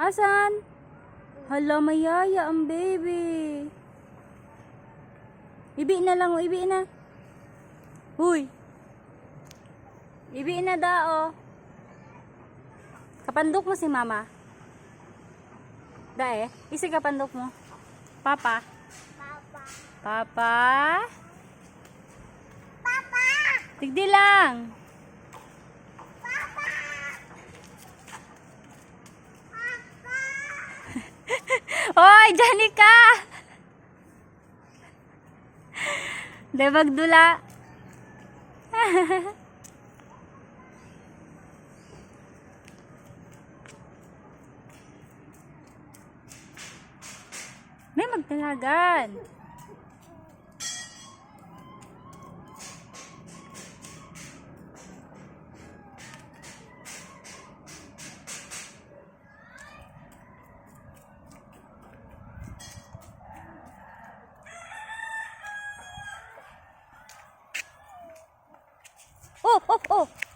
Asan? Hala, mayaya ang baby. Ibi na lang, ibi na. Huy. Ibi na dao. Kapandok mo si mama. Dae, isi kapandok mo. Papa. Papa. Papa. Papa. Tigdi lang. Papa. Papa. Hoy, Janica! Debagdula. May magtalagan. Oh, oh, oh.